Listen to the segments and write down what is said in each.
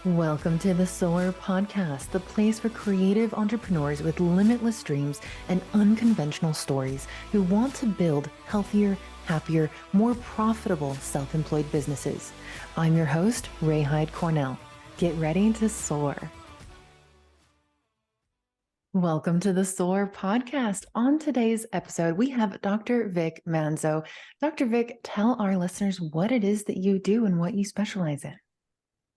Welcome to the Soar Podcast, the place for creative entrepreneurs with limitless dreams and unconventional stories who want to build healthier, happier, more profitable self-employed businesses. I'm your host, Ray Hyde Cornell. Get ready to soar. Welcome to the Soar Podcast. On today's episode, we have Dr. Vic Manzo. Dr. Vic, tell our listeners what it is that you do and what you specialize in.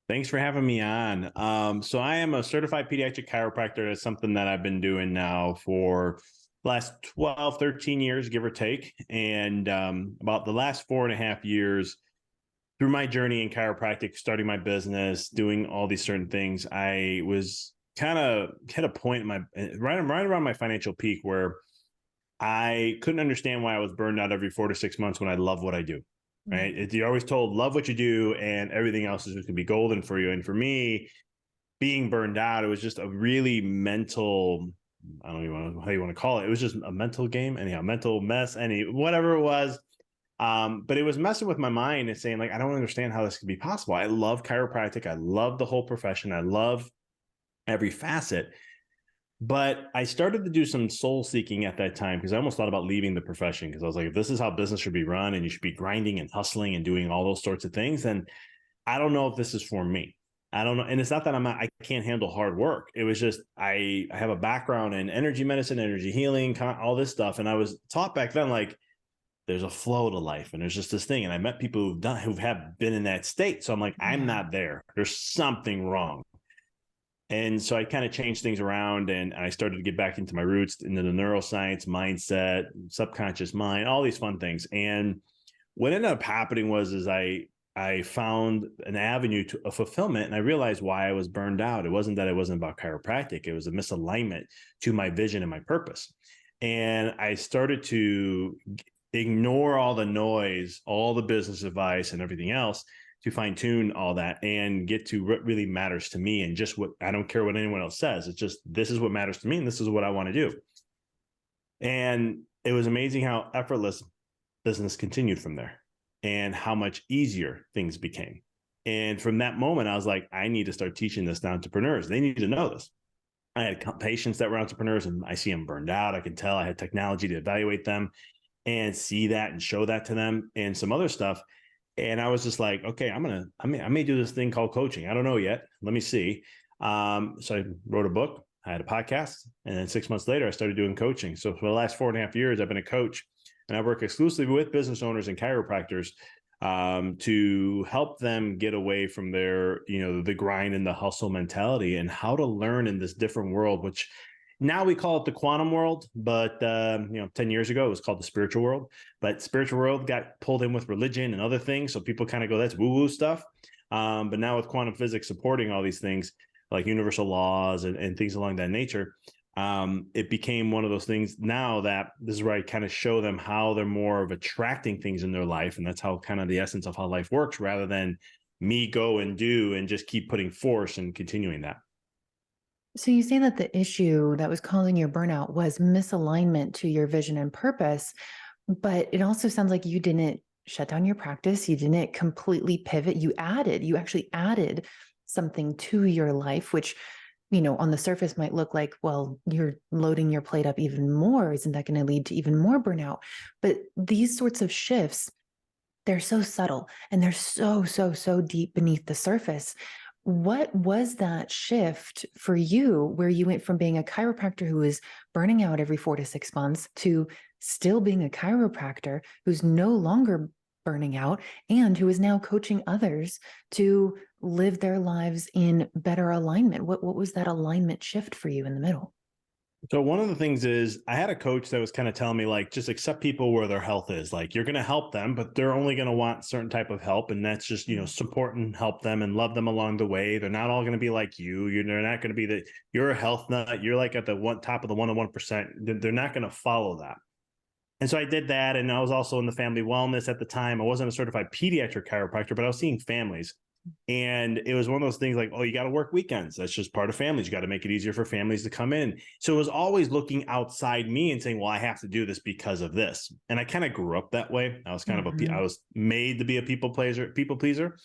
Thanks for having me on. So I am a certified pediatric chiropractor. It's something that I've been doing now for the last 12, 13 years, give or take. And about the last 4.5 years, through my journey in chiropractic, starting my business, doing all these certain things, I was kind of hit a point in my right around my financial peak where I couldn't understand why I was burned out every 4 to 6 months when I love what I do. Right. You're always told, love what you do and everything else is just going to be golden for you. And for me, being burned out, it was just a really mental, I don't even know how you want to call it. It was just a mental game, anyhow, mental mess, whatever it was. But it was messing with my mind and saying, like, I don't understand how this could be possible. I love chiropractic. I love the whole profession. I love every facet. But I started to do some soul seeking at that time because I almost thought about leaving the profession because I was like, if this is how business should be run and you should be grinding and hustling and doing all those sorts of things, then I don't know if this is for me. I don't know. And it's not that I can't handle hard work. It was just, I have a background in energy medicine, energy healing, all this stuff. And I was taught back then, like, there's a flow to life and there's just this thing. And I met people who have been in that state. So I'm like, I'm not there. There's something wrong. And so I kind of changed things around and I started to get back into my roots, into the neuroscience, mindset, subconscious mind, all these fun things. And what ended up happening was I found an avenue to a fulfillment and I realized why I was burned out. It wasn't that it wasn't about chiropractic. It was a misalignment to my vision and my purpose. And I started to ignore all the noise, all the business advice and everything else to fine tune all that and get to what really matters to me and just what I don't care what anyone else says. It's just, this is what matters to me and this is what I want to do. And it was amazing how effortless business continued from there and how much easier things became. And from that moment, I was like, I need to start teaching this to entrepreneurs. They need to know this. I had patients that were entrepreneurs and I see them burned out. I can tell I had technology to evaluate them and see that and show that to them and some other stuff. And I was just like, okay, I may do this thing called coaching. I don't know yet. Let me see. So I wrote a book, I had a podcast, and then 6 months later, I started doing coaching. So for the last 4.5 years, I've been a coach and I work exclusively with business owners and chiropractors to help them get away from their, the grind and the hustle mentality and how to learn in this different world, which now we call it the quantum world, but 10 years ago, it was called the spiritual world. But spiritual world got pulled in with religion and other things. So people kind of go, that's woo-woo stuff. But now with quantum physics supporting all these things like universal laws and things along that nature, it became one of those things now that this is where I kind of show them how they're more of attracting things in their life. And that's how kind of the essence of how life works rather than me go and do and just keep putting force and continuing that. So you say that the issue that was causing your burnout was misalignment to your vision and purpose, but it also sounds like you didn't shut down your practice. You didn't completely pivot. You actually added something to your life, which, on the surface might look like, well, you're loading your plate up even more. Isn't that going to lead to even more burnout? But these sorts of shifts, they're so subtle and they're so, so, so deep beneath the surface. What was that shift for you where you went from being a chiropractor who is burning out every 4 to 6 months to still being a chiropractor who's no longer burning out and who is now coaching others to live their lives in better alignment? What was that alignment shift for you in the middle? So one of the things is I had a coach that was kind of telling me, like, just accept people where their health is. Like, you're going to help them, but they're only going to want certain type of help. And that's just, support and help them and love them along the way. They're not all going to be like you. They're not going to be you're a health nut. You're like at the top of the 1%. They're not going to follow that. And so I did that. And I was also in the family wellness at the time. I wasn't a certified pediatric chiropractor, but I was seeing families. And it was one of those things like, oh, you got to work weekends. That's just part of families. You got to make it easier for families to come in. So it was always looking outside me and saying, well, I have to do this because of this. And I kind of grew up that way. I was kind of I was made to be a people pleaser.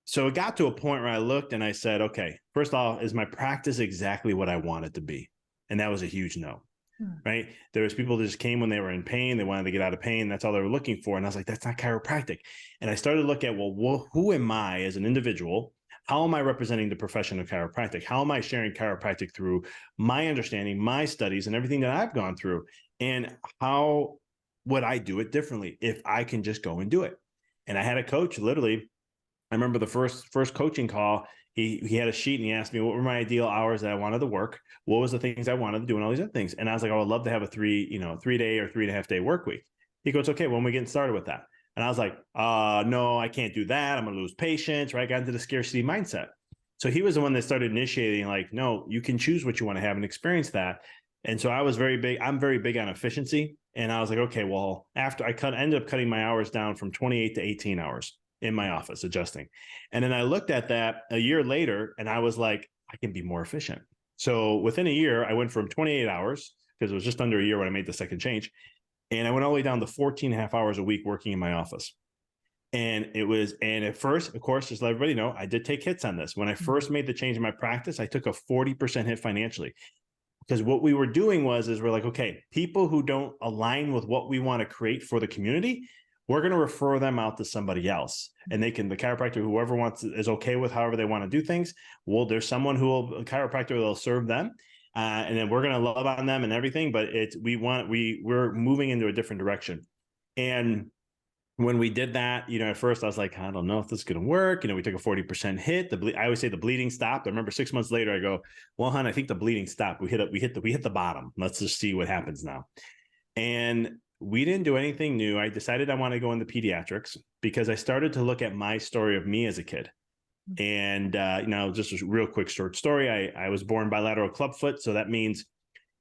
So it got to a point where I looked and I said, okay, first off, is my practice exactly what I want it to be? And that was a huge no. Right. There was people that just came when they were in pain. They wanted to get out of pain. That's all they were looking for. And I was like, that's not chiropractic. And I started to look at, well, who am I as an individual? How am I representing the profession of chiropractic? How am I sharing chiropractic through my understanding, my studies, and everything that I've gone through? And how would I do it differently if I can just go and do it? And I had a coach, literally, I remember the first coaching call. He had a sheet and he asked me what were my ideal hours that I wanted to work, what was the things I wanted to do, and all these other things. And I was like, I would love to have a 3-day or 3.5 day work week. He goes, okay, when are we getting started with that? And I was like, no, I can't do that. I'm gonna lose patience. Right? I got into the scarcity mindset. So he was the one that started initiating, like, no, you can choose what you want to have and experience that. And so I was very big. I'm very big on efficiency. And I was like, okay, well, after ended up cutting my hours down from 28 to 18 hours in my office, adjusting. And then I looked at that a year later and I was like, I can be more efficient. So within a year, I went from 28 hours, because it was just under a year when I made the second change. And I went all the way down to 14 and a half hours a week working in my office. And at first, of course, just let everybody know, I did take hits on this. When I first made the change in my practice, I took a 40% hit financially. Because what we were doing is we're like, okay, people who don't align with what we want to create for the community, we're going to refer them out to somebody else. And the chiropractor, whoever is okay with however they want to do things. Well, there's someone a chiropractor will serve them. And then we're going to love on them and everything. But we're moving into a different direction. And when we did that, at first I was like, I don't know if this is going to work. We took a 40% hit. I always say the bleeding stopped. I remember 6 months later, I go, well, hon, I think the bleeding stopped. We hit the bottom. Let's just see what happens now. And we didn't do anything new. I decided I want to go into pediatrics because I started to look at my story of me as a kid. And, just a real quick short story. I was born bilateral clubfoot. So that means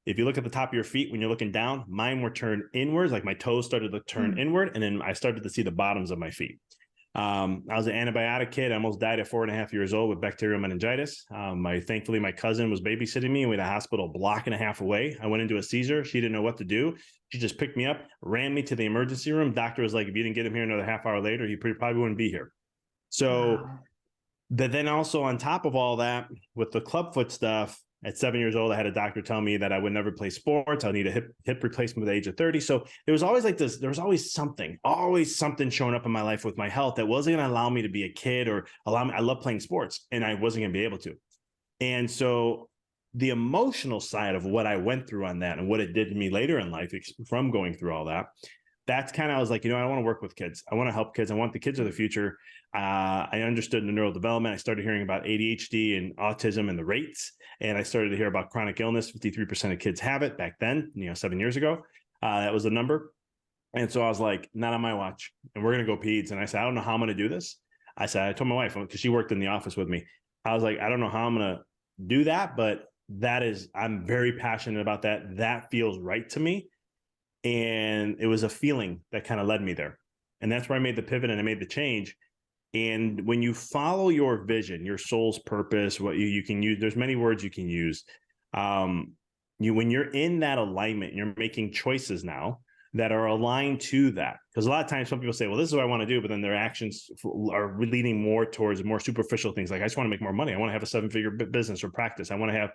if you look at the top of your feet, when you're looking down, mine were turned inwards, like my toes started to turn inward. And then I started to see the bottoms of my feet. I was an antibiotic kid. I almost died at 4.5 years old with bacterial meningitis. Thankfully, my cousin was babysitting me. We had a hospital a block and a half away. I went into a seizure. She didn't know what to do. She just picked me up, ran me to the emergency room. Doctor was like, if you didn't get him here another half hour later, he probably wouldn't be here. So then also on top of all that, with the clubfoot stuff, at 7 years old, I had a doctor tell me that I would never play sports. I'll need a hip replacement at the age of 30. So there was always like this, there was always something showing up in my life with my health that wasn't going to allow me to be a kid or allow me. I love playing sports and I wasn't going to be able to. And so the emotional side of what I went through on that and what it did to me later in life from going through all that, that's kind of, I was like, I want to work with kids. I want to help kids. I want the kids of the future. I understood the neural development. I started hearing about ADHD and autism and the rates. And I started to hear about chronic illness. 53% of kids have it back then, 7 years ago. That was the number. And so I was like, not on my watch. And we're going to go peds. And I said, I don't know how I'm going to do this. I told my wife, because she worked in the office with me. I was like, I don't know how I'm going to do that, but I'm very passionate about that. That feels right to me. And it was a feeling that kind of led me there. And that's where I made the pivot and I made the change. And when you follow your vision, your soul's purpose, what you can use, there's many words you can use. When you're in that alignment, you're making choices now that are aligned to that. Because a lot of times some people say, well, this is what I want to do, but then their actions are leaning more towards more superficial things. Like, I just want to make more money. I want to have a 7-figure business or practice. I want to have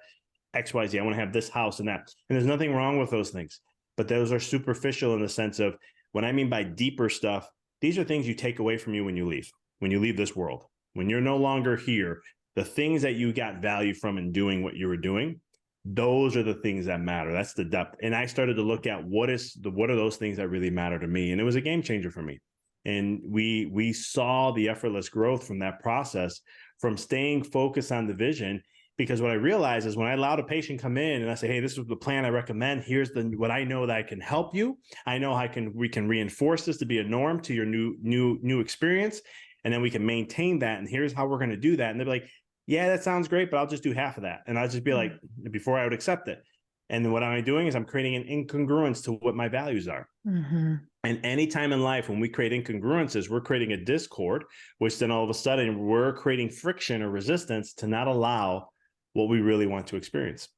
XYZ. I want to have this house and that. And there's nothing wrong with those things. But those are superficial in the sense of, when I mean by deeper stuff, these are things you take away from you when you leave this world. When you're no longer here, the things that you got value from in doing what you were doing, those are the things that matter. That's the depth. And I started to look at what are those things that really matter to me. And it was a game changer for me. And we saw the effortless growth from that process, from staying focused on the vision. Because what I realized is when I allowed a patient come in and I say, hey, this is the plan I recommend. Here's what I know that I can help you. I know we can reinforce this to be a norm to your new experience. And then we can maintain that. And here's how we're going to do that. And they'll be like, yeah, that sounds great, but I'll just do half of that. And I'll just be like, before I would accept it. And then what I'm doing is I'm creating an incongruence to what my values are. Mm-hmm. And anytime in life, when we create incongruences, we're creating a discord, which then all of a sudden we're creating friction or resistance to not allow what we really want to experience.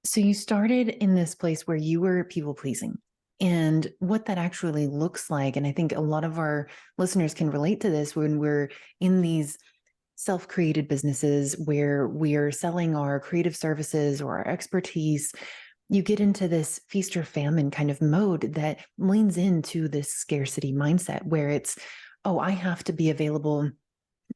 So you started in this place where you were people pleasing and what that actually looks like. And I think a lot of our listeners can relate to this when we're in these self-created businesses where we're selling our creative services or our expertise. You get into this feast or famine kind of mode that leans into this scarcity mindset where it's, oh, I have to be available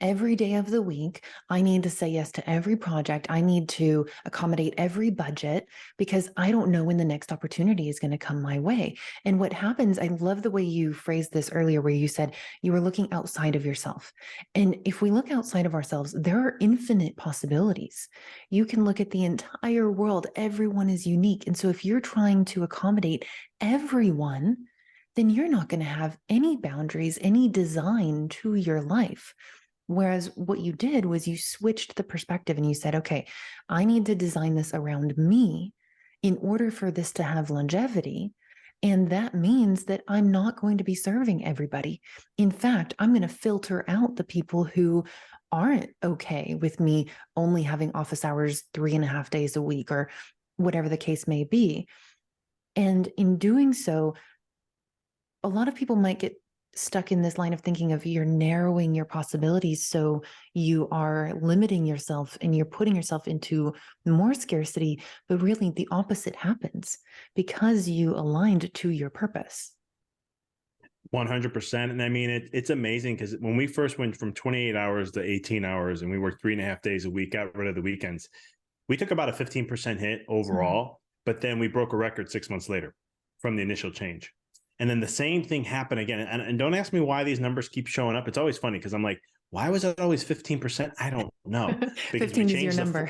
every day of the week. I need to say yes to every project. I need to accommodate every budget because I don't know when the next opportunity is going to come my way. And what happens, I love the way you phrased this earlier, where you said you were looking outside of yourself. And if we look outside of ourselves, there are infinite possibilities. You can look at the entire world. Everyone is unique. And so if you're trying to accommodate everyone, then you're not going to have any boundaries, any design to your life. Whereas what you did was you switched the perspective and you said, okay, I need to design this around me in order for this to have longevity. And that means that I'm not going to be serving everybody. In fact, I'm going to filter out the people who aren't okay with me only having office hours 3.5 days a week or whatever the case may be. And in doing so, a lot of people might get stuck in this line of thinking of you're narrowing your possibilities. So you are limiting yourself and you're putting yourself into more scarcity, but really the opposite happens because you aligned to your purpose. 100%. And I mean, it's amazing because when we first went from 28 hours to 18 hours and we worked 3.5 days a week, got rid of the weekends, we took about a 15% hit overall, but then we broke a record 6 months later from the initial change. And then the same thing happened again. And don't ask me why these numbers keep showing up. It's always funny because I'm like, why was it always 15%? I don't know. Because 15 is your number.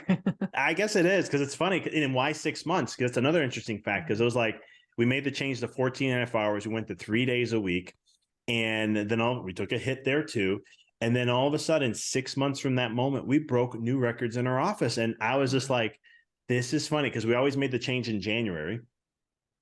I guess it is because it's funny. And why 6 months? Because that's another interesting fact. Because it was like, we made the change to 14.5 hours. We went to 3 days a week. And then we took a hit there too. And then all of a sudden, 6 months from that moment, we broke new records in our office. And I was just like, this is funny because we always made the change in January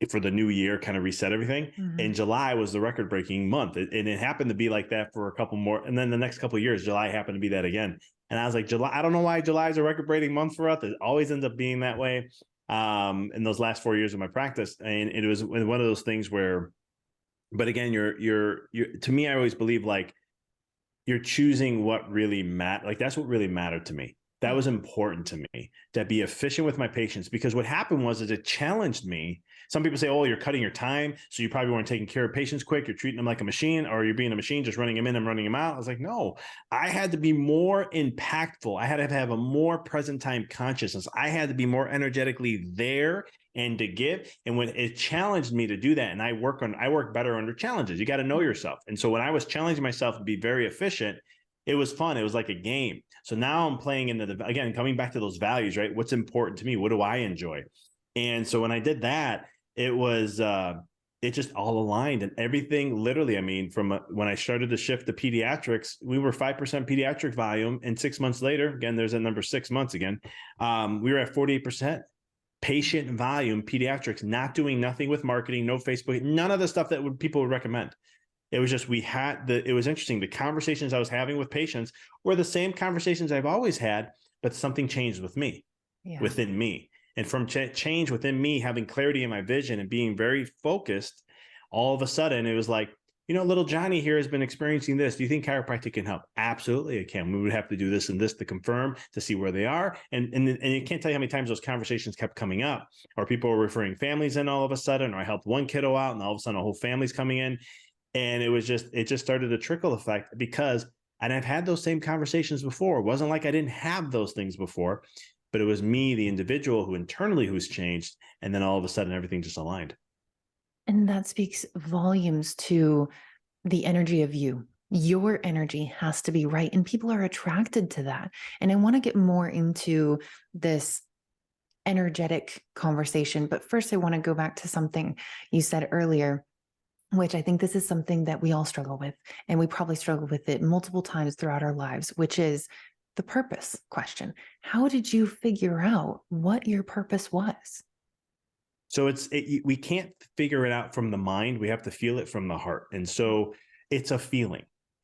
for the new year, kind of reset everything. Mm-hmm. And July was the record breaking month. And it happened to be like that for a couple more. And then the next couple of years, July happened to be that again. And I was like, July, I don't know why July is a record breaking month for us. It always ends up being that way. In those last 4 years of my practice. And it was one of those things where, but again, you're to me, I always believe like you're choosing what really matters. Like that's what really mattered to me. That was important to me, to be efficient with my patients, because what happened was it challenged me. Some people say, oh, you're cutting your time, so you probably weren't taking care of patients quick. You're treating them like a machine, or you're being a machine, just running them in and running them out. I was like, no, I had to be more impactful. I had to have a more present time consciousness. I had to be more energetically there and to give. And when it challenged me to do that, and I work better under challenges. You got to know yourself. And so when I was challenging myself to be very efficient, it was fun. It was like a game. So now I'm playing into again, coming back to those values, right? What's important to me? What do I enjoy? And so when I did that, it was, it just all aligned and everything literally, I mean, from when I started to shift to pediatrics, we were 5% pediatric volume. And 6 months later, again, there's that number 6 months again. We were at 48% patient volume, pediatrics, not doing nothing with marketing, no Facebook, none of the stuff that people would recommend. It was just, it was interesting. The conversations I was having with patients were the same conversations I've always had, but something changed with me, within me. And from change within me, having clarity in my vision and being very focused, all of a sudden it was like, little Johnny here has been experiencing this. Do you think chiropractic can help? Absolutely, it can. We would have to do this and this to confirm, to see where they are. And you can't tell you how many times those conversations kept coming up, or people were referring families in all of a sudden, or I helped one kiddo out and all of a sudden a whole family's coming in. And it just started to trickle effect and I've had those same conversations before. It wasn't like I didn't have those things before, but it was me, the individual who's changed. And then all of a sudden everything just aligned. And that speaks volumes to the energy of you. Your energy has to be right. And people are attracted to that. And I want to get more into this energetic conversation. But first, I want to go back to something you said earlier, which I think this is something that we all struggle with. And we probably struggle with it multiple times throughout our lives, which is the purpose question. How did you figure out what your purpose was? So we can't figure it out from the mind. We have to feel it from the heart. And so it's a feeling.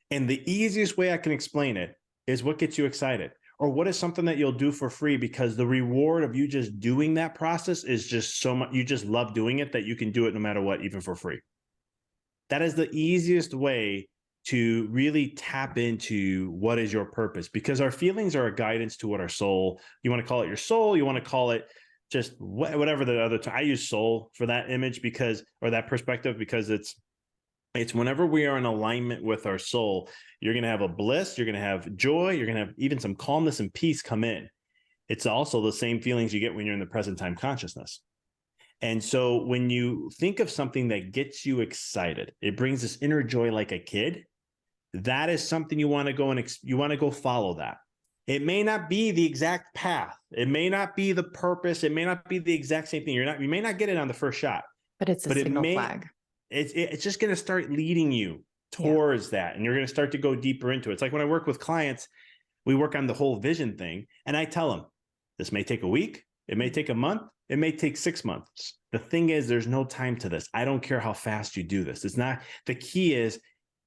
And the easiest way I can explain it is what gets you excited. Or what is something that you'll do for free because the reward of you just doing that process is just so much, you just love doing it that you can do it no matter what, even for free. That is the easiest way to really tap into what is your purpose, because our feelings are a guidance to what our soul, you want to call it your soul, you want to call it just whatever the other I use soul for that image because, or that perspective, because it's whenever we are in alignment with our soul, you're going to have a bliss, you're going to have joy, you're going to have even some calmness and peace come in. It's also the same feelings you get when you're in the present time consciousness. And so when you think of something that gets you excited, it brings this inner joy like a kid. That is something you want to go and you want to go follow that. It may not be the exact path. It may not be the purpose. It may not be the exact same thing. You may not get it on the first shot, but it's a signal flag. It's just going to start leading you towards that. And you're going to start to go deeper into it. It's like when I work with clients, we work on the whole vision thing. And I tell them, this may take a week. It may take a month. It may take 6 months. The thing is, there's no time to this. I don't care how fast you do this. It's not, the key is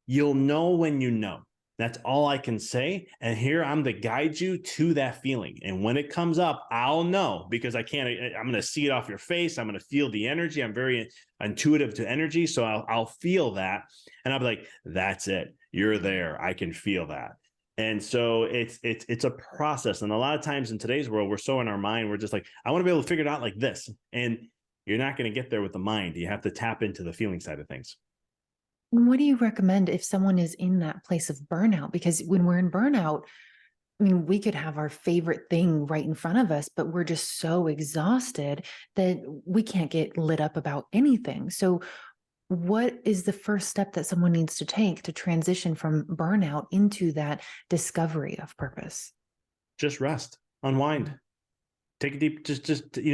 you'll know when you know. That's all I can say. And here I'm to guide you to that feeling. And when it comes up, I'll know because I'm going to see it off your face. I'm going to feel the energy. I'm very intuitive to energy. So I'll feel that. And I'll be like, that's it. You're there. I can feel that. And so it's a process. And a lot of times in today's world, we're so in our mind, we're just like, I want to be able to figure it out like this. And you're not going to get there with the mind. You have to tap into the feeling side of things. What do you recommend if someone is in that place of burnout? Because when we're in burnout, I mean, we could have our favorite thing right in front of us, but we're just so exhausted that we can't get lit up about anything. So what is the first step that someone needs to take to transition from burnout into that discovery of purpose? Just rest, unwind, take a deep,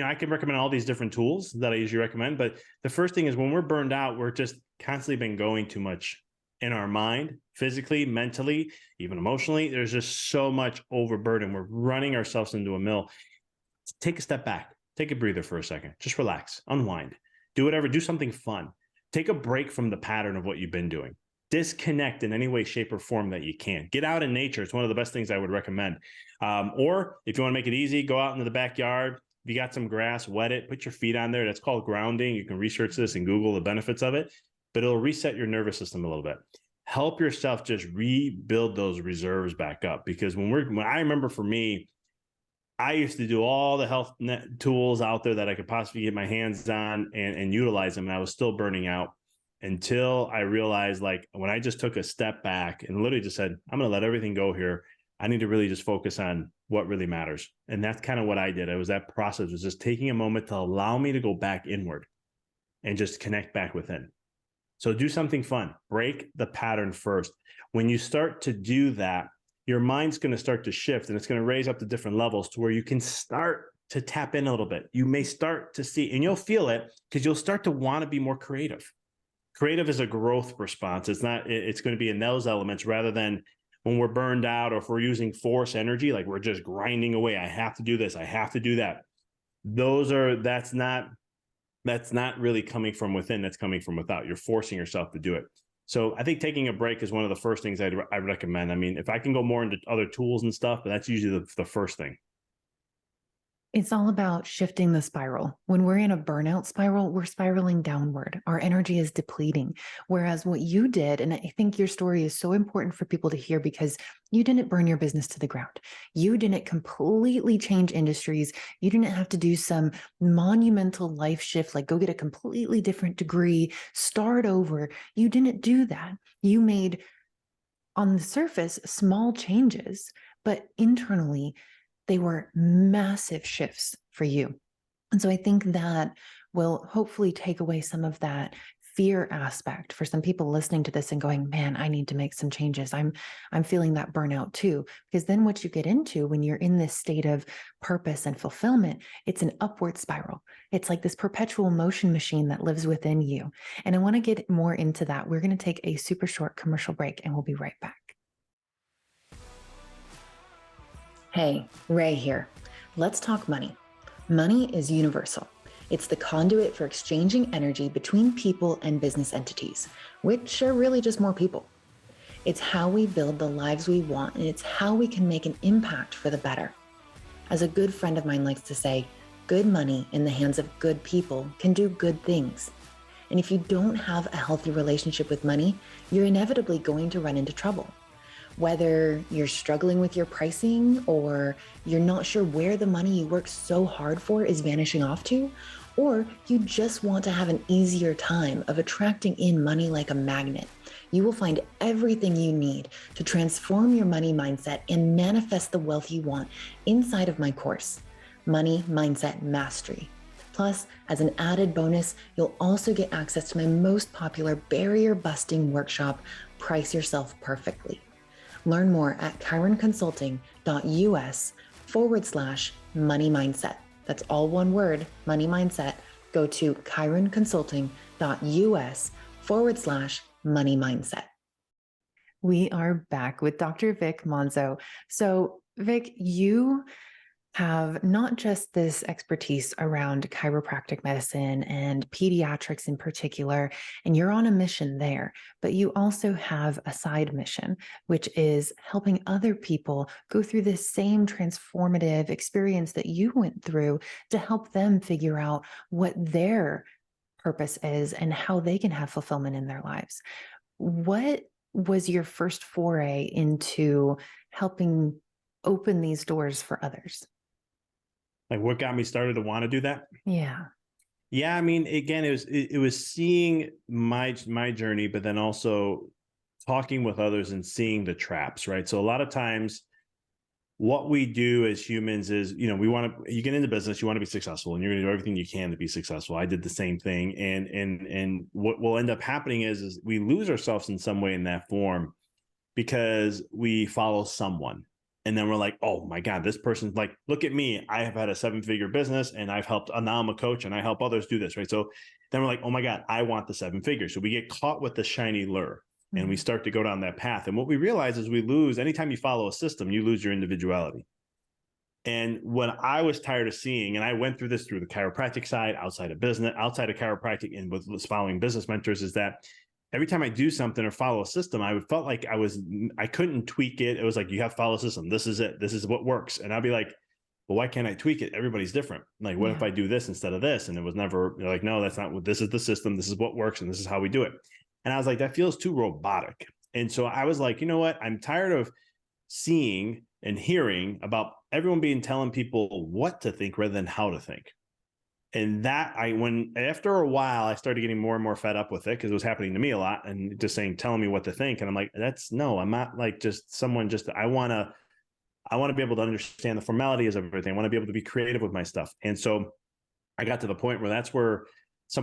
I can recommend all these different tools that I usually recommend. But the first thing is when we're burned out, we're just constantly been going too much in our mind, physically, mentally, even emotionally. There's just so much overburden. We're running ourselves into a mill. Take a step back, take a breather for a second, just relax, unwind, do something fun. Take a break from the pattern of what you've been doing. Disconnect in any way, shape, or form that you can. Get out in nature. It's one of the best things I would recommend. Or if you want to make it easy, go out into the backyard. If you got some grass, wet it, put your feet on there. That's called grounding. You can research this and Google the benefits of it, but it'll reset your nervous system a little bit. Help yourself just rebuild those reserves back up. Because when I remember for me, I used to do all the health tools out there that I could possibly get my hands on and utilize them. And I was still burning out until I realized, like, when I just took a step back and literally just said, I'm going to let everything go here. I need to really just focus on what really matters. And that's kind of what I did. It was that process, was just taking a moment to allow me to go back inward and just connect back within. So do something fun, break the pattern first. When you start to do that, your mind's going to start to shift and it's going to raise up to different levels to where you can start to tap in a little bit. You may start to see, and you'll feel it because you'll start to want to be more creative. Creative is a growth response. It's going to be in those elements rather than when we're burned out or if we're using force energy, like we're just grinding away. I have to do this. I have to do that. That's not really coming from within. That's coming from without. You're forcing yourself to do it. So I think taking a break is one of the first things I recommend. I mean, if I can go more into other tools and stuff, but that's usually the first thing. It's all about shifting the spiral. When we're in a burnout spiral, we're spiraling downward. Our energy is depleting. Whereas what you did, and I think your story is so important for people to hear because you didn't burn your business to the ground. You didn't completely change industries. You didn't have to do some monumental life shift, like go get a completely different degree, start over. You didn't do that. You made, on the surface, small changes, but internally, they were massive shifts for you. And so I think that will hopefully take away some of that fear aspect for some people listening to this and going, man, I need to make some changes. I'm feeling that burnout too. Because then what you get into when you're in this state of purpose and fulfillment, it's an upward spiral. It's like this perpetual motion machine that lives within you. And I want to get more into that. We're going to take a super short commercial break and we'll be right back. Hey, Ray here. Let's talk money. Money is universal. It's the conduit for exchanging energy between people and business entities, which are really just more people. It's how we build the lives we want, and it's how we can make an impact for the better. As a good friend of mine likes to say, good money in the hands of good people can do good things. And if you don't have a healthy relationship with money, you're inevitably going to run into trouble. Whether you're struggling with your pricing or you're not sure where the money you work so hard for is vanishing off to, or you just want to have an easier time of attracting in money like a magnet, you will find everything you need to transform your money mindset and manifest the wealth you want inside of my course, Money Mindset Mastery. Plus, as an added bonus, you'll also get access to my most popular barrier-busting workshop, Price Yourself Perfectly. Learn more at chironconsulting.us/money mindset. That's all one word, money mindset. Go to chironconsulting.us/money mindset. We are back with Dr. Vic Manzo. So, Vic, you have not just this expertise around chiropractic medicine and pediatrics in particular, and you're on a mission there, but you also have a side mission, which is helping other people go through this same transformative experience that you went through to help them figure out what their purpose is and how they can have fulfillment in their lives. What was your first foray into helping open these doors for others? Like what got me started to want to do that? Yeah. Yeah, I mean, again, it was seeing my journey, but then also talking with others and seeing the traps, right? So a lot of times what we do as humans is, you get into business, you want to be successful, and you're going to do everything you can to be successful. I did the same thing. And what will end up happening is we lose ourselves in some way in that form because we follow someone. And then we're like, oh my God, this person's like, look at me. I have had a 7-figure business and I've helped, now I'm a coach and I help others do this, right? So then we're like, oh my God, I want the 7 figures. So we get caught with the shiny lure and we start to go down that path. And what we realize is we lose, anytime you follow a system, you lose your individuality. And when I was tired of seeing, and I went through this through the chiropractic side, outside of business, outside of chiropractic and with following business mentors, is that every time I do something or follow a system, I felt like I couldn't tweak it. It was like, you have to follow a system. This is it. This is what works. And I'd be like, well, why can't I tweak it? Everybody's different. Like, what if I do this instead of this? And it was never like, no, that's not what, this is the system. This is what works. And this is how we do it. And I was like, that feels too robotic. And so I was like, you know what? I'm tired of seeing and hearing about everyone telling people what to think rather than how to think. And that after a while, I started getting more and more fed up with it because it was happening to me a lot and just telling me what to think. And I'm like, I'm not like just someone, I want to be able to understand the formalities of everything. I want to be able to be creative with my stuff. And so I got to the point where that's where I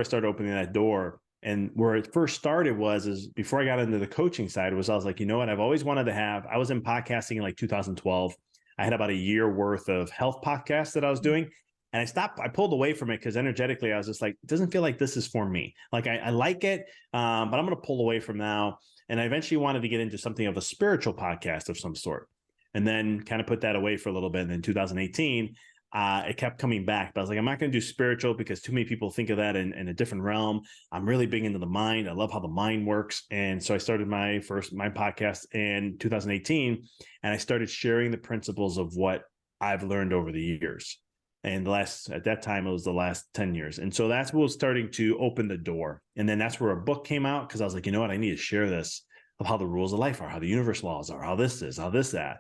started opening that door. And where it first started is before I got into the coaching side I was like, you know what? I've always wanted to I was in podcasting in like 2012. I had about a year worth of health podcasts that I was doing. And I pulled away from it because energetically I was just like, it doesn't feel like this is for me. Like I like it, but I'm going to pull away from now. And I eventually wanted to get into something of a spiritual podcast of some sort. And then kind of put that away for a little bit. And then 2018, it kept coming back. But I was like, I'm not going to do spiritual because too many people think of that in a different realm. I'm really big into the mind. I love how the mind works. And so I started my podcast in 2018. And I started sharing the principles of what I've learned over the years. And at that time, it was the last 10 years. And so that's what was starting to open the door. And then that's where a book came out because I was like, you know what? I need to share this of how the rules of life are, how the universe laws are, how this is, how this, that.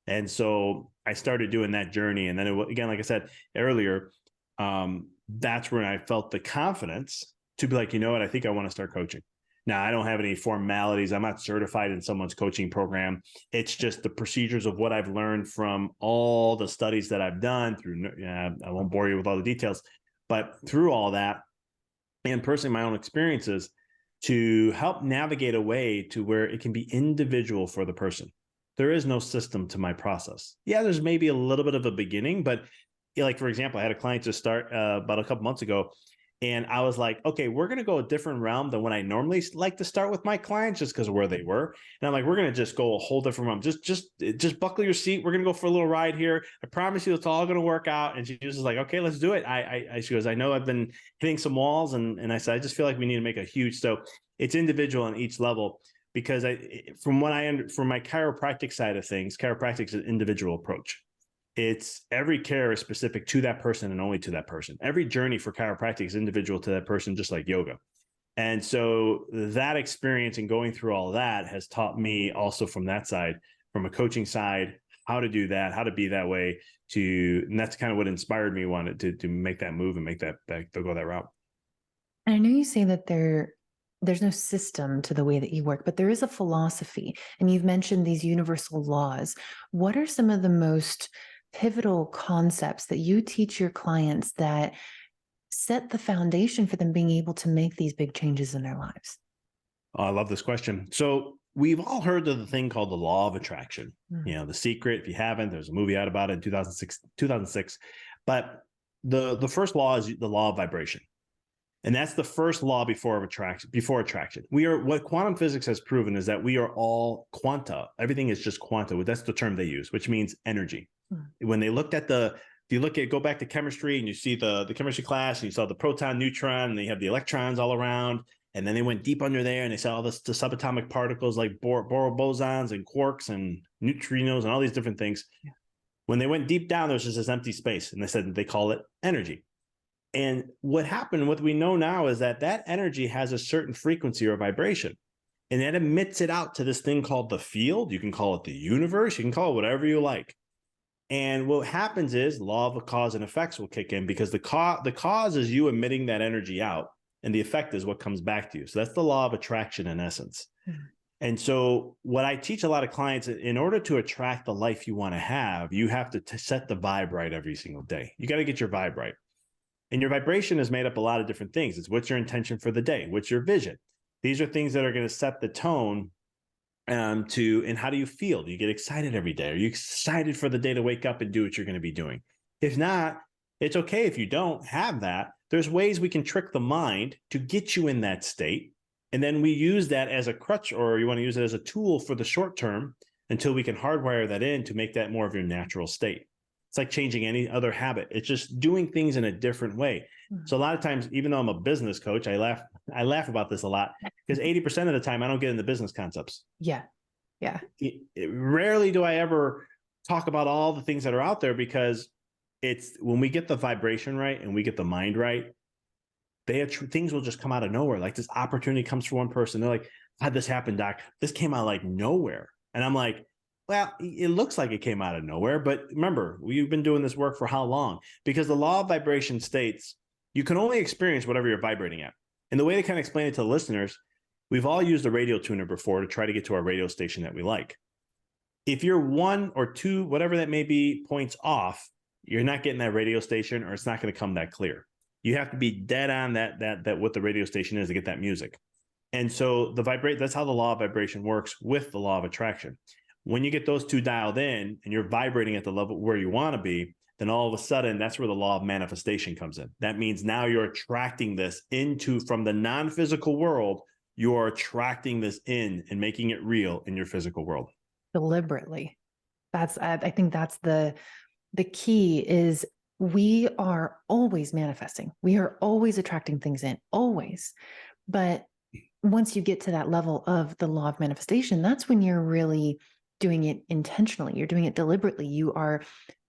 And so I started doing that journey. And then again, like I said earlier, that's when I felt the confidence to be like, you know what? I think I want to start coaching. Now, I don't have any formalities. I'm not certified in someone's coaching program. It's just the procedures of what I've learned from all the studies that I've done through, I won't bore you with all the details, but through all that and personally my own experiences to help navigate a way to where it can be individual for the person. There is no system to my process. Yeah, there's maybe a little bit of a beginning, but like, for example, I had a client just start about a couple months ago. And I was like, okay, we're going to go a different realm than when I normally like to start with my clients just because of where they were. And I'm like, we're going to just go a whole different realm. Just buckle your seat. We're going to go for a little ride here. I promise you it's all going to work out. And she was just like, okay, let's do it. She goes, I know I've been hitting some walls. And I said, I just feel like we need to make a huge, so it's individual on each level. because from my chiropractic side of things, chiropractic is an individual approach. It's every care is specific to that person and only to that person. Every journey for chiropractic is individual to that person, just like yoga. And so that experience and going through all that has taught me also from that side, from a coaching side, how to do that, how to be that way and that's kind of what inspired me, wanted to make that move and make that go that route. And I know you say that there's no system to the way that you work, but there is a philosophy. And you've mentioned these universal laws. What are some of the most pivotal concepts that you teach your clients that set the foundation for them being able to make these big changes in their lives? Oh, I love this question. So we've all heard of the thing called the law of attraction. The Secret. If you haven't, there's a movie out about it in 2006. But the first law is the law of vibration. And that's the first law before attraction. What quantum physics has proven is that we are all quanta. Everything is just quanta. That's the term they use, which means energy. When they looked at go back to chemistry and you see the chemistry class and you saw the proton, neutron, and they have the electrons all around. And then they went deep under there and they saw all the subatomic particles like Bohr bosons and quarks and neutrinos and all these different things. Yeah. When they went deep down, there was just this empty space. And they call it energy. And what happened, what we know now is that energy has a certain frequency or vibration. And that emits it out to this thing called the field. You can call it the universe. You can call it whatever you like. And what happens is the law of cause and effects will kick in, because the cause is you emitting that energy out, and the effect is what comes back to you. So that's the law of attraction in essence. Mm-hmm. And so what I teach a lot of clients, in order to attract the life you want to have, you have to set the vibe right every single day. You got to get your vibe right. And your vibration is made up a lot of different things. It's what's your intention for the day? What's your vision? These are things that are going to set the tone and how do you feel? Do you get excited every day? Are you excited for the day to wake up and do what you're going to be doing? If not, it's okay if you don't have that. There's ways we can trick the mind to get you in that state. And then we use that as a crutch, or you want to use it as a tool for the short term until we can hardwire that in to make that more of your natural state. It's like changing any other habit. It's just doing things in a different way. Mm-hmm. So a lot of times, even though I'm a business coach, I laugh about this a lot, because 80% of the time I don't get into business concepts. Yeah. Yeah. Rarely do I ever talk about all the things that are out there, because it's when we get the vibration right and we get the mind right, things will just come out of nowhere. Like this opportunity comes for one person. They're like, how'd this happen, doc? This came out like nowhere. And I'm like, well, it looks like it came out of nowhere, but remember, we've been doing this work for how long? Because the law of vibration states you can only experience whatever you're vibrating at. And the way to kind of explain it to the listeners, we've all used a radio tuner before to try to get to our radio station that we like. If you're 1 or 2, whatever that may be, points off, you're not getting that radio station, or it's not going to come that clear. You have to be dead on that what the radio station is to get that music. And so that's how the law of vibration works with the law of attraction. When you get those two dialed in and you're vibrating at the level where you want to be, then all of a sudden, that's where the law of manifestation comes in. That means now you're attracting this from the non-physical world, you're attracting this in and making it real in your physical world. Deliberately. I think that's the key is we are always manifesting. We are always attracting things in, always. But once you get to that level of the law of manifestation, that's when you're really doing it intentionally. You're doing it deliberately. You are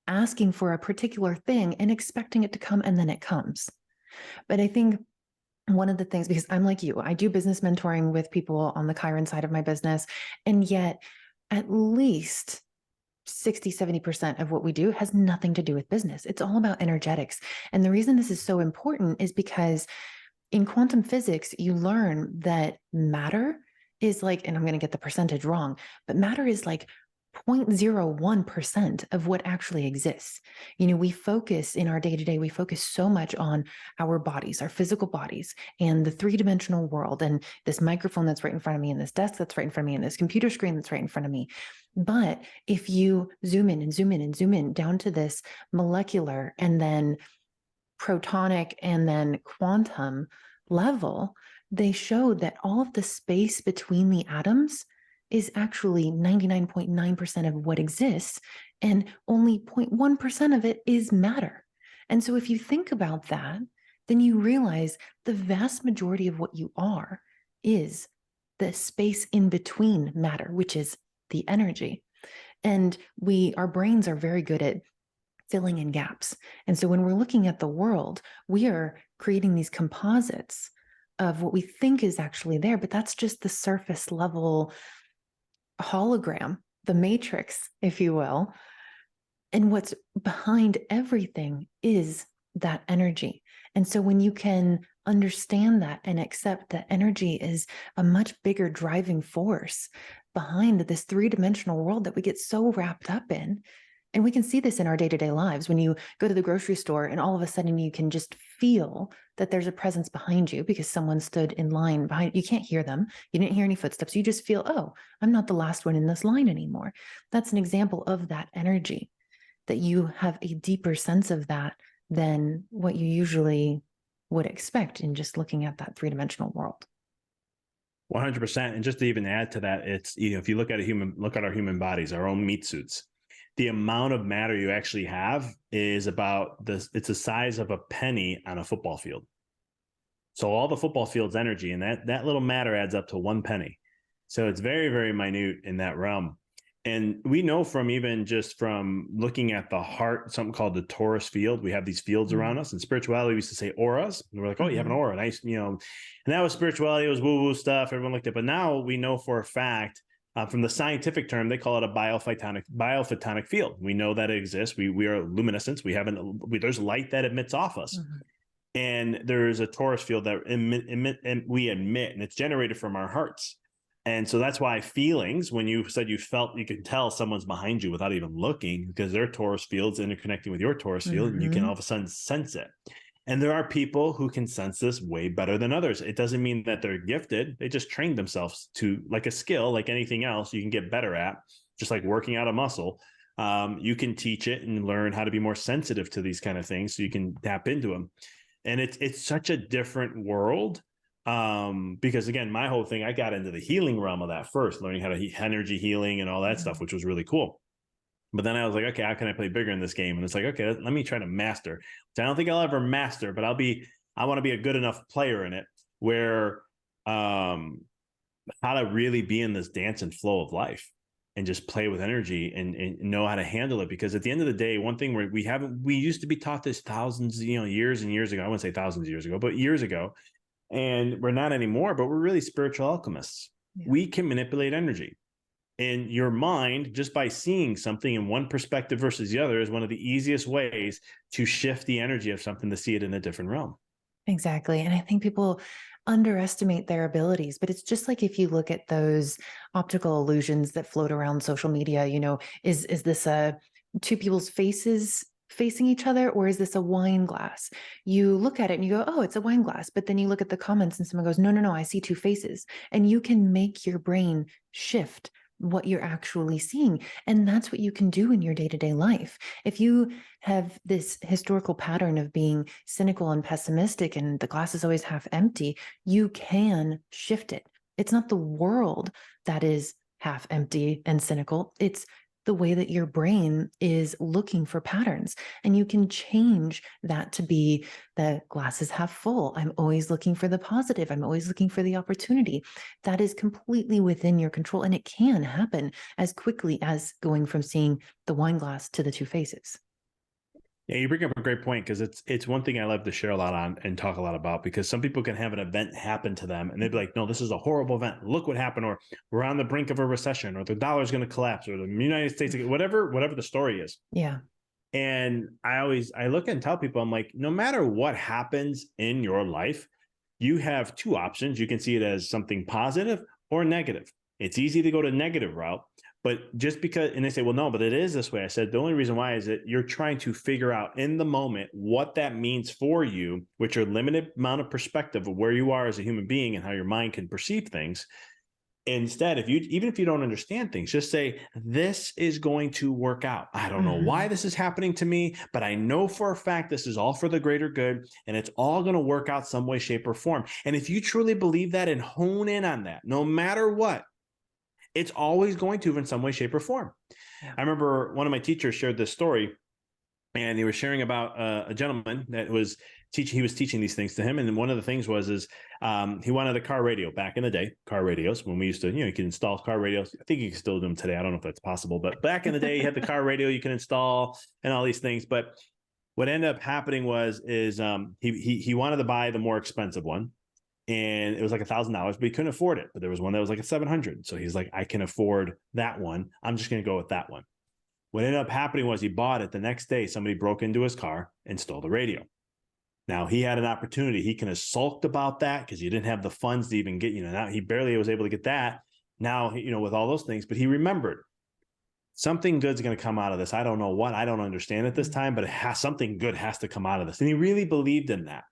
asking for a particular thing and expecting it to come, and then it comes. But I think one of the things, because I'm like you, I do business mentoring with people on the Chiron side of my business, and yet at least 60, 70% of what we do has nothing to do with business. It's all about energetics. And the reason this is so important is because in quantum physics, you learn that matter is like, and I'm going to get the percentage wrong, but matter is like 0.01% of what actually exists. We focus in our day-to-day, we focus so much on our bodies, our physical bodies, and the three-dimensional world, and this microphone that's right in front of me, and this desk that's right in front of me, and this computer screen that's right in front of me. But if you zoom in and zoom in and zoom in down to this molecular and then protonic and then quantum level, they showed that all of the space between the atoms is actually 99.9% of what exists, and only 0.1% of it is matter. And so if you think about that, then you realize the vast majority of what you are is the space in between matter, which is the energy. And our brains are very good at filling in gaps. And so when we're looking at the world, we are creating these composites of what we think is actually there, but that's just the surface level hologram, the matrix, if you will. And what's behind everything is that energy. And so when you can understand that and accept that energy is a much bigger driving force behind this three-dimensional world that we get so wrapped up in, and we can see this in our day-to-day lives when you go to the grocery store and all of a sudden you can just feel that there's a presence behind you because someone stood in line behind you. Can't hear them. You didn't hear any footsteps. You just feel, oh, I'm not the last one in this line anymore. That's an example of that energy, that you have a deeper sense of that than what you usually would expect in just looking at that three-dimensional world. 100%. And just to even add to that, it's, if you look at our human bodies, our own meat suits, the amount of matter you actually have is about this. It's the size of a penny on a football field. So all the football field's energy, and that little matter adds up to one penny. So it's very, very minute in that realm. And we know from looking at the heart, something called the Torus Field. We have these fields around us. In spirituality, we used to say auras. And we're like, oh, you have an aura. Nice, and that was spirituality. It was woo-woo stuff. Everyone looked at it. But now we know for a fact, from the scientific term, they call it a biophotonic field. We know that it exists. We are luminescence. There's light that emits off us. And there's a Torus field that we emit, and it's generated from our hearts. And so that's why feelings, when you said you could tell someone's behind you without even looking, because their Torus field's interconnecting with your Torus field, and you can all of a sudden sense it. And there are people who can sense this way better than others. It doesn't mean that they're gifted. They just train themselves to, like a skill, like anything else you can get better at, just like working out a muscle. You can teach it and learn how to be more sensitive to these kind of things so you can tap into them. And it's such a different world. Because again, my whole thing, I got into the healing realm of that first, learning how to energy healing and all that stuff, which was really cool. But then I was like, okay, how can I play bigger in this game? And it's like, okay, let me try to master. Which I don't think I'll ever master, but I want to be a good enough player in it where, how to really be in this dance and flow of life and just play with energy and know how to handle it. Because at the end of the day, one thing we used to be taught this thousands, years and years ago. I wouldn't say thousands of years ago, but years ago. And we're not anymore, but we're really spiritual alchemists. Yeah. We can manipulate energy. And your mind, just by seeing something in one perspective versus the other, is one of the easiest ways to shift the energy of something to see it in a different realm. Exactly. And I think people underestimate their abilities, but it's just like if you look at those optical illusions that float around social media, is this two people's faces facing each other, or is this a wine glass? You look at it and you go, oh, it's a wine glass. But then you look at the comments and someone goes, no, I see two faces. And you can make your brain shift what you're actually seeing. And that's what you can do in your day-to-day life. If you have this historical pattern of being cynical and pessimistic and the glass is always half empty, you can shift it. It's not the world that is half empty and cynical. It's the way that your brain is looking for patterns. And you can change that to be the glass is half full. I'm always looking for the positive. I'm always looking for the opportunity. That is completely within your control. And it can happen as quickly as going from seeing the wine glass to the two faces. Yeah, you bring up a great point, because it's one thing I love to share a lot on and talk a lot about, because some people can have an event happen to them and they'd be like, no, this is a horrible event. Look what happened. Or we're on the brink of a recession, or the dollar's going to collapse, or the United States, whatever the story is. Yeah. And I look and tell people, I'm like, no matter what happens in your life, you have two options. You can see it as something positive or negative. It's easy to go to negative route. But just because, and they say, well, no, but it is this way. I said, the only reason why is that you're trying to figure out in the moment what that means for you, which are limited amount of perspective of where you are as a human being and how your mind can perceive things. Instead, even if you don't understand things, just say, this is going to work out. I don't know why this is happening to me, but I know for a fact this is all for the greater good, and it's all going to work out some way, shape, or form. And if you truly believe that and hone in on that, no matter what, it's always going to in some way, shape, or form. Yeah. I remember one of my teachers shared this story, and he was sharing about a gentleman that was he was teaching these things to him. And then one of the things was he wanted a car radio back in the day, car radios, when we used to, you can install car radios. I think you can still do them today. I don't know if that's possible, but back in the day, you had the car radio you can install and all these things. But what ended up happening he wanted to buy the more expensive one. And it was like $1,000, but he couldn't afford it. But there was one that was like a 700. So he's like, I can afford that one. I'm just going to go with that one. What ended up happening was he bought it. The next day, somebody broke into his car and stole the radio. Now he had an opportunity. He can have sulked about that because he didn't have the funds to even get, now he barely was able to get that. Now, with all those things, but he remembered something good's going to come out of this. I don't know what, I don't understand at this time, but something good has to come out of this. And he really believed in that.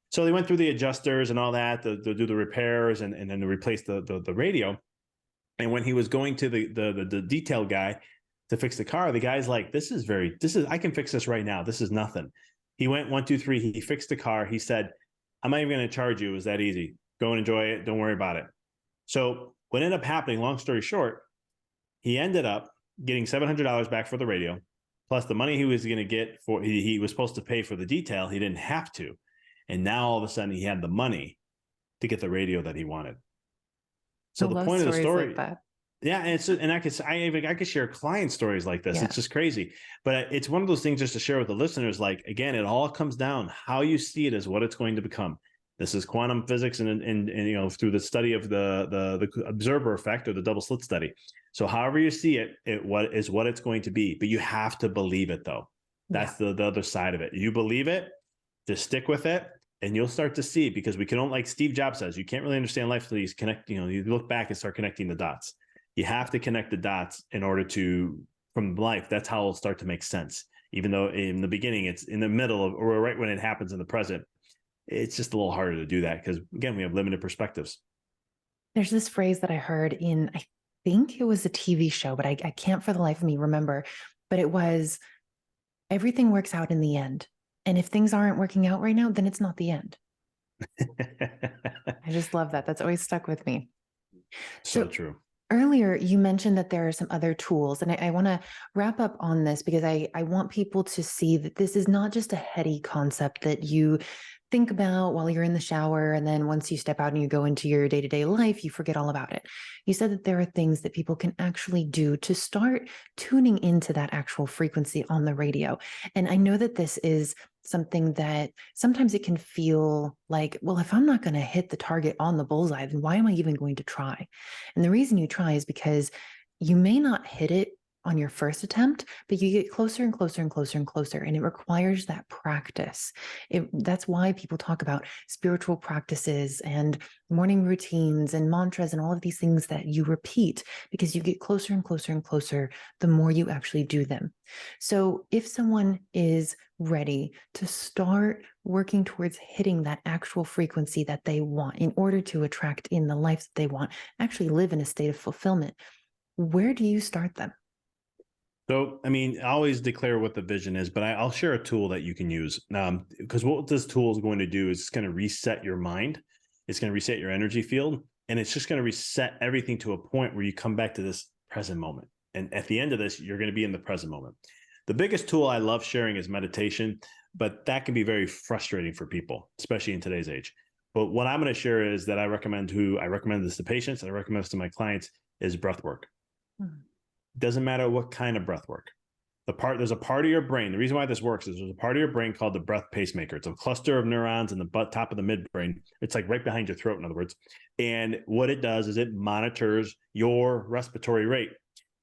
So they went through the adjusters and all that to do the repairs and then to replace the radio. And when he was going to the detail guy to fix the car, the guy's like, I can fix this right now. This is nothing. He went 1, 2, 3. He fixed the car. He said, I'm not even going to charge you. It was that easy. Go and enjoy it. Don't worry about it. So what ended up happening, long story short, he ended up getting $700 back for the radio, plus the money he was going to get he was supposed to pay for the detail. He didn't have to. And now all of a sudden he had the money to get the radio that he wanted. So the point of the story, like that. Yeah, and I could share client stories like this. Yeah. It's just crazy, but it's one of those things just to share with the listeners. Like, again, it all comes down how you see it as what it's going to become. This is quantum physics, and through the study of the observer effect or the double slit study. So however you see it, what it's going to be. But you have to believe it, though. That's the other side of it. You believe it, just stick with it. And you'll start to see, because we can only, like Steve Jobs says, you can't really understand life until you connect, you look back and start connecting the dots. You have to connect the dots in order from life. That's how it'll start to make sense. Even though in the beginning, it's in the middle of, or right when it happens in the present, it's just a little harder to do that because, again, we have limited perspectives. There's this phrase that I heard I think it was a TV show, but I can't for the life of me remember, but it was, everything works out in the end. And if things aren't working out right now, then it's not the end. I just love that. That's always stuck with me. So true. Earlier, you mentioned that there are some other tools, and I want to wrap up on this because I want people to see that this is not just a heady concept that you think about while you're in the shower, and then once you step out and you go into your day-to-day life, you forget all about it. You said that there are things that people can actually do to start tuning into that actual frequency on the radio. And I know that this is something that sometimes it can feel like, well, if I'm not going to hit the target on the bullseye, then why am I even going to try? And the reason you try is because you may not hit it on your first attempt, but you get closer and closer and closer and closer, and it requires that practice. That's why people talk about spiritual practices and morning routines and mantras and all of these things that you repeat, because you get closer and closer and closer the more you actually do them. So if someone is ready to start working towards hitting that actual frequency that they want in order to attract in the life that they want, actually live in a state of fulfillment, where do you start them? So, I always declare what the vision is, but I'll share a tool that you can use. Because what this tool is going to do is it's going to reset your mind. It's going to reset your energy field. And it's just going to reset everything to a point where you come back to this present moment. And at the end of this, you're going to be in the present moment. The biggest tool I love sharing is meditation, but that can be very frustrating for people, especially in today's age. But what I'm going to share is that I recommend this to patients, I recommend this to my clients, is breath work. Doesn't matter what kind of breath work. There's a part of your brain. The reason why this works is there's a part of your brain called the breath pacemaker. It's a cluster of neurons in the top of the midbrain. It's like right behind your throat, in other words. And what it does is it monitors your respiratory rate.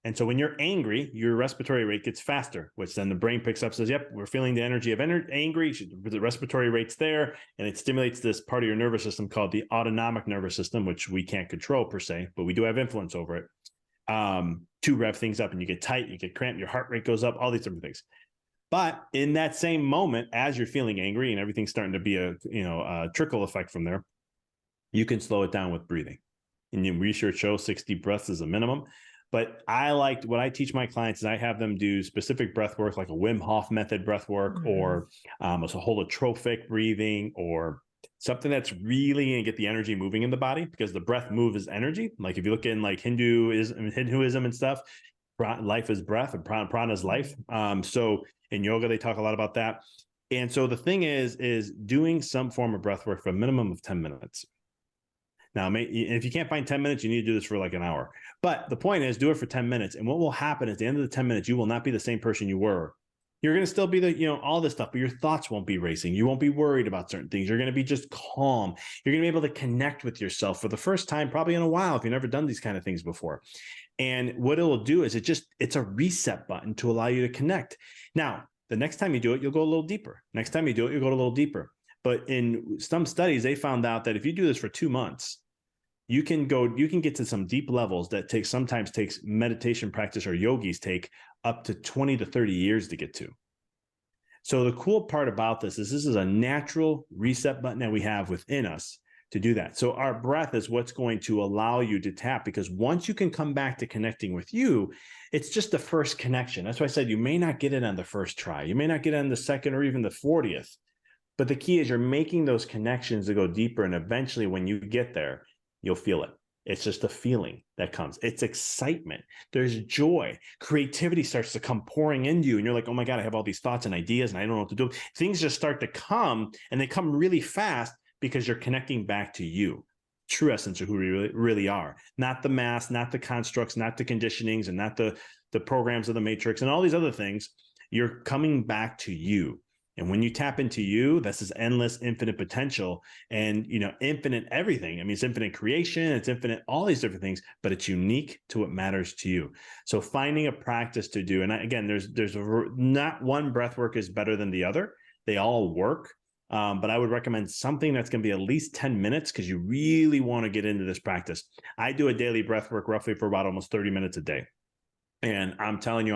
And so when you're angry, your respiratory rate gets faster, which then the brain picks up, says, yep, we're feeling the energy of angry. The respiratory rate's there, and it stimulates this part of your nervous system called the autonomic nervous system, which we can't control per se, but we do have influence over it. To rev things up, and you get tight, you get cramped, your heart rate goes up, all these different things. But in that same moment, as you're feeling angry and everything's starting to be a trickle effect from there, you can slow it down with breathing. And research shows 60 breaths is a minimum. But what I teach my clients is I have them do specific breath work, like a Wim Hof method breath work, or a holotrophic breathing, or something that's really going to get the energy moving in the body, because the breath moves energy. Like if you look in like Hinduism and stuff, life is breath and prana is life. So in yoga, they talk a lot about that. And so the thing is doing some form of breath work for a minimum of 10 minutes. Now, if you can't find 10 minutes, you need to do this for like an hour. But the point is, do it for 10 minutes. And what will happen at the end of the 10 minutes, you will not be the same person you were. You're going to still be all this stuff, but your thoughts won't be racing. You won't be worried about certain things. You're going to be just calm. You're going to be able to connect with yourself for the first time, probably in a while, if you've never done these kind of things before. And what it will do is it's a reset button to allow you to connect. Now, the next time you do it, you'll go a little deeper. Next time you do it, you'll go a little deeper. But in some studies, they found out that if you do this for 2 months, you can get to some deep levels that sometimes takes meditation practice, or yogis take up to 20 to 30 years to get to. So the cool part about this is a natural reset button that we have within us to do that. So our breath is what's going to allow you to tap, because once you can come back to connecting with you, it's just the first connection. That's why I said you may not get it on the first try. You may not get it on the second or even the 40th. But the key is you're making those connections to go deeper. And eventually when you get there, you'll feel it. It's just a feeling that comes. It's excitement. There's joy. Creativity starts to come pouring into you. And you're like, oh my God, I have all these thoughts and ideas and I don't know what to do. Things just start to come, and they come really fast because you're connecting back to you, true essence of who we really are. Not the mass, not the constructs, not the conditionings, and not the programs of the matrix and all these other things. You're coming back to you. And when you tap into you, that's this endless, infinite potential and, infinite everything. I mean, it's infinite creation, it's infinite, all these different things, but it's unique to what matters to you. So finding a practice to do, and again, there's not one breath work is better than the other. They all work. But I would recommend something that's going to be at least 10 minutes because you really want to get into this practice. I do a daily breath work roughly for about almost 30 minutes a day. And I'm telling you,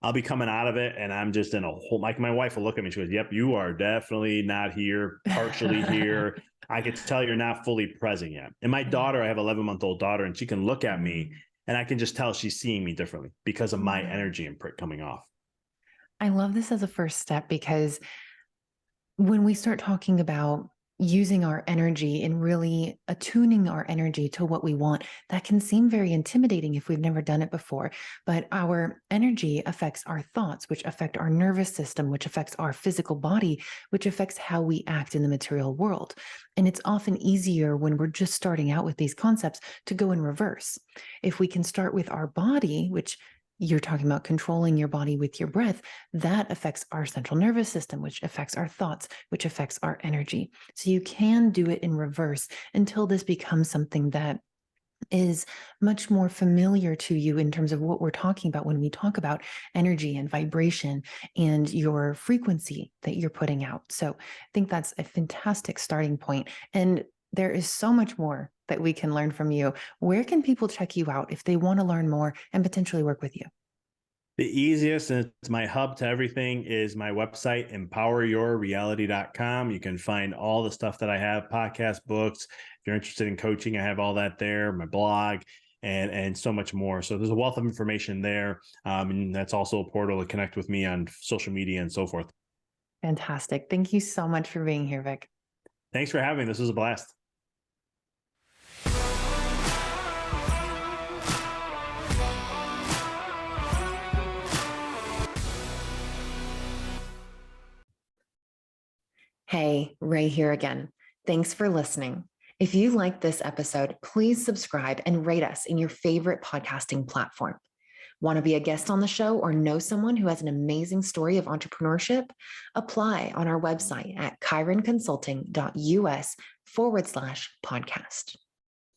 I'll be coming out of it and I'm just in a whole, like my wife will look at me, she goes, yep, you are definitely not here, partially here. I could tell you're not fully present yet. And my daughter, I have an 11-month-old daughter, and she can look at me and I can just tell she's seeing me differently because of my energy imprint coming off. I love this as a first step, because when we start talking about using our energy and really attuning our energy to what we want, that can seem very intimidating if we've never done it before. But our energy affects our thoughts, which affect our nervous system, which affects our physical body, which affects how we act in the material world. And it's often easier when we're just starting out with these concepts to go in reverse. If we can start with our body, which you're talking about controlling your body with your breath, that affects our central nervous system, which affects our thoughts, which affects our energy. So you can do it in reverse until this becomes something that is much more familiar to you in terms of what we're talking about when we talk about energy and vibration and your frequency that you're putting out. So I think that's a fantastic starting point. And there is so much more that we can learn from you. Where can people check you out if they want to learn more and potentially work with you? The easiest, and it's my hub to everything, is my website, empoweryourreality.com. You can find all the stuff that I have, podcasts, books. If you're interested in coaching, I have all that there, my blog, and so much more. So there's a wealth of information there. And that's also a portal to connect with me on social media and so forth. Fantastic. Thank you so much for being here, Vic. Thanks for having me. This was a blast. Hey, Ray here again. Thanks for listening. If you like this episode, please subscribe and rate us in your favorite podcasting platform. Want to be a guest on the show or know someone who has an amazing story of entrepreneurship? Apply on our website at chironconsulting.us/podcast.